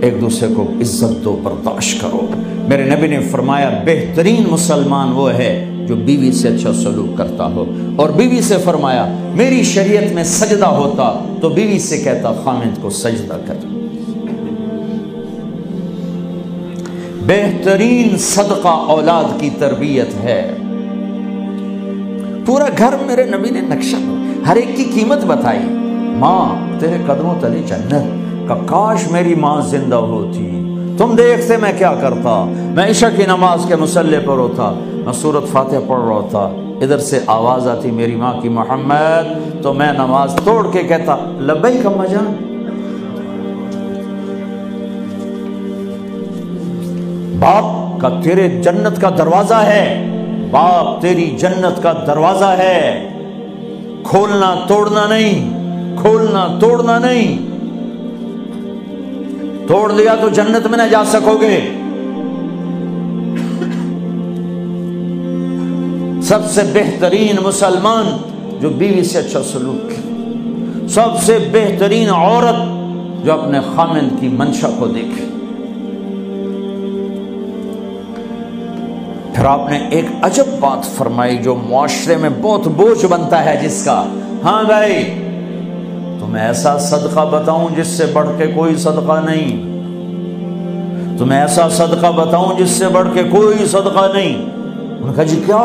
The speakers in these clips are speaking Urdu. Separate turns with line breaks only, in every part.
ایک دوسرے کو عزت دو، برداشت کرو۔ میرے نبی نے فرمایا بہترین مسلمان وہ ہے جو بیوی سے اچھا سلوک کرتا ہو، اور بیوی سے فرمایا میری شریعت میں سجدہ ہوتا تو بیوی سے کہتا خامند کو سجدہ کر۔ بہترین صدقہ اولاد کی تربیت ہے۔ پورا گھر میرے نبی نے نقشہ، ہر ایک کی قیمت بتائی۔ ماں تیرے قدموں تلے جنت، کا کاش میری ماں زندہ ہوتی، تم دیکھتے میں کیا کرتا، میں عشاء کی نماز کے مصلی پر ہوتا، میں سورۃ فاتحہ پڑھ رہا ہوتا، ادھر سے آواز آتی میری ماں کی محمد، تو میں نماز توڑ کے کہتا لبیک اماں جان۔ باپ کا تیرے جنت کا دروازہ ہے، باپ تیری جنت کا دروازہ ہے، کھولنا توڑنا نہیں، کھولنا توڑنا نہیں، توڑ لیا تو جنت میں نہ جا سکو گے۔ سب سے بہترین مسلمان جو بیوی سے اچھا سلوک کرے، سب سے بہترین عورت جو اپنے خامند کی منشا کو دیکھے۔ پھر آپ نے ایک عجب بات فرمائی جو معاشرے میں بہت بوجھ بنتا ہے جس کا، ہاں بھائی تمہیں ایسا صدقہ بتاؤں جس سے بڑھ کے کوئی صدقہ نہیں، تمہیں ایسا صدقہ بتاؤں جس سے بڑھ کے کوئی صدقہ نہیں۔ انہوں نے کہا جی کیا؟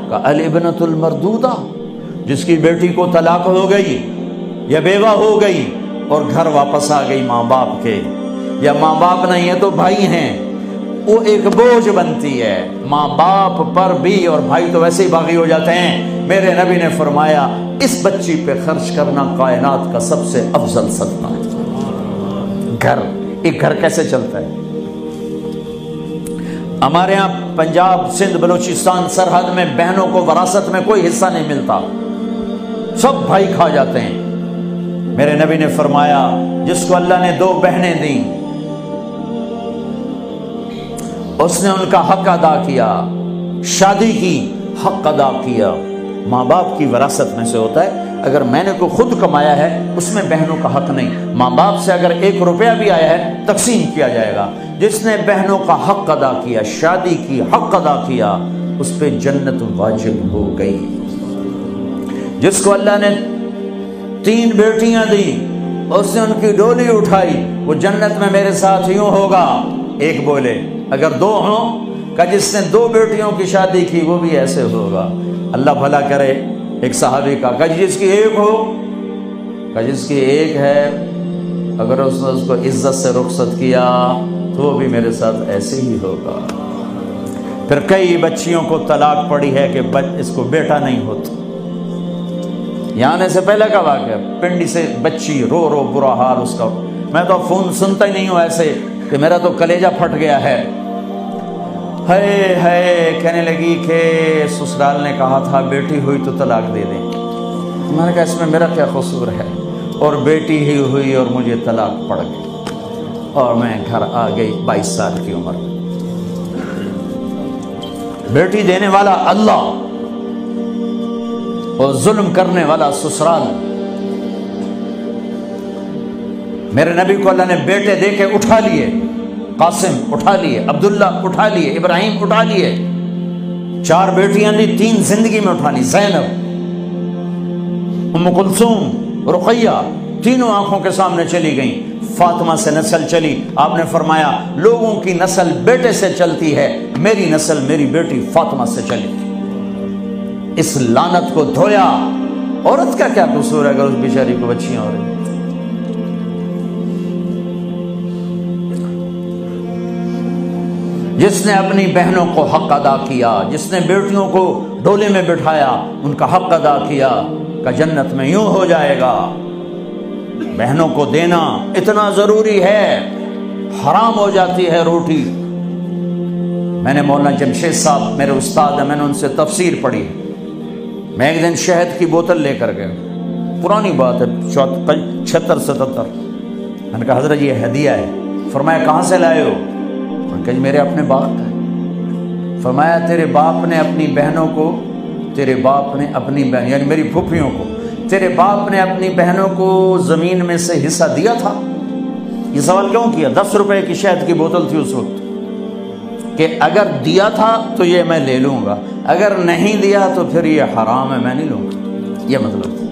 کہا الابنۃ المردودہ، جس کی بیٹی کو طلاق ہو گئی یا بیوہ ہو گئی اور گھر واپس آ گئی ماں باپ کے، یا ماں باپ نہیں ہے تو بھائی ہیں، وہ ایک بوجھ بنتی ہے ماں باپ پر بھی، اور بھائی تو ویسے ہی باغی ہو جاتے ہیں۔ میرے نبی نے فرمایا اس بچی پہ خرچ کرنا کائنات کا سب سے افضل صدقہ ہے۔ گھر، ایک گھر کیسے چلتا ہے؟ ہمارے ہاں پنجاب سندھ بلوچستان سرحد میں بہنوں کو وراثت میں کوئی حصہ نہیں ملتا، سب بھائی کھا جاتے ہیں۔ میرے نبی نے فرمایا جس کو اللہ نے 2 بہنیں دیں اس نے ان کا حق ادا کیا، شادی کی حق ادا کیا۔ ماں باپ کی وراثت میں سے ہوتا ہے، اگر میں نے کوئی خود کمایا ہے اس میں بہنوں کا حق نہیں، ماں باپ سے اگر 1 روپیہ بھی آیا ہے تقسیم کیا جائے گا۔ جس نے بہنوں کا حق ادا کیا، شادی کی حق ادا کیا، اس پہ جنت واجب ہو گئی۔ جس کو اللہ نے 3 بیٹیاں دی، اس نے ان کی ڈولی اٹھائی، وہ جنت میں میرے ساتھ یوں ہوگا۔ ایک بولے اگر 2 ہوں، کہ جس نے 2 بیٹیوں کی شادی کی وہ بھی ایسے ہوگا۔ اللہ بھلا کرے۔ ایک صحابی کا کہ جس کی 1 ہو، کہ جس کی 1 ہے، اگر اس نے اس کو عزت سے رخصت کیا تو وہ بھی میرے ساتھ ایسے ہی ہوگا۔ پھر کئی بچیوں کو طلاق پڑی ہے کہ اس کو بیٹا نہیں ہوتا۔ یہاں آنے سے پہلے کا واقعہ، پنڈی سے بچی رو رو برا حال اس کا، میں تو فون سنتا ہی نہیں ہوں ایسے کہ میرا تو کلیجہ پھٹ گیا ہے۔ ہے کہنے لگی کہ سسرال نے کہا تھا بیٹی ہوئی تو طلاق دے دیں۔ میں نے کہا اس میں میرا کیا قصور ہے، اور بیٹی ہی ہوئی اور مجھے طلاق پڑ گئی، اور میں گھر آ گئی 22 سال کی عمر میں۔ بیٹی دینے والا اللہ اور ظلم کرنے والا سسرال۔ میرے نبی کو اللہ نے بیٹے دے کے اٹھا لیے، قاسم اٹھا لیے، عبداللہ اٹھا لیے، ابراہیم اٹھا لیے، 4 بیٹیاں دی، 3 زندگی میں اٹھا لی، زینب، ام کلثوم، رقیہ، تینوں آنکھوں کے سامنے چلی گئیں۔ فاطمہ سے نسل چلی، آپ نے فرمایا لوگوں کی نسل بیٹے سے چلتی ہے، میری نسل میری بیٹی فاطمہ سے چلی۔ اس لعنت کو دھویا۔ عورت کا کیا قصور ہے اگر اس بیچاری کو بچیاں ہو رہی؟ جس نے اپنی بہنوں کو حق ادا کیا، جس نے بیٹیوں کو ڈولے میں بٹھایا، ان کا حق ادا کیا، کہ جنت میں یوں ہو جائے گا۔ بہنوں کو دینا اتنا ضروری ہے، حرام ہو جاتی ہے روٹی۔ میں نے مولانا جمشید صاحب میرے استاد ہیں، میں نے ان سے تفسیر پڑھی۔ میں ایک دن شہد کی بوتل لے کر گیا، پرانی بات ہے 76-77۔ میں نے کہا حضرت یہ ہدیہ ہے۔ فرمایا کہاں سے لائے ہو؟ کہ میرے اپنے باپ کا ہے۔ فرمایا تیرے باپ نے اپنی بہنوں کو، تیرے باپ نے اپنی بہن یعنی میری پھوپھیوں کو، تیرے باپ نے اپنی بہنوں کو زمین میں سے حصہ دیا تھا؟ یہ سوال کیوں کیا؟ 10 روپے کی شہد کی بوتل تھی اس وقت، کہ اگر دیا تھا تو یہ میں لے لوں گا، اگر نہیں دیا تو پھر یہ حرام ہے، میں نہیں لوں گا، یہ مطلب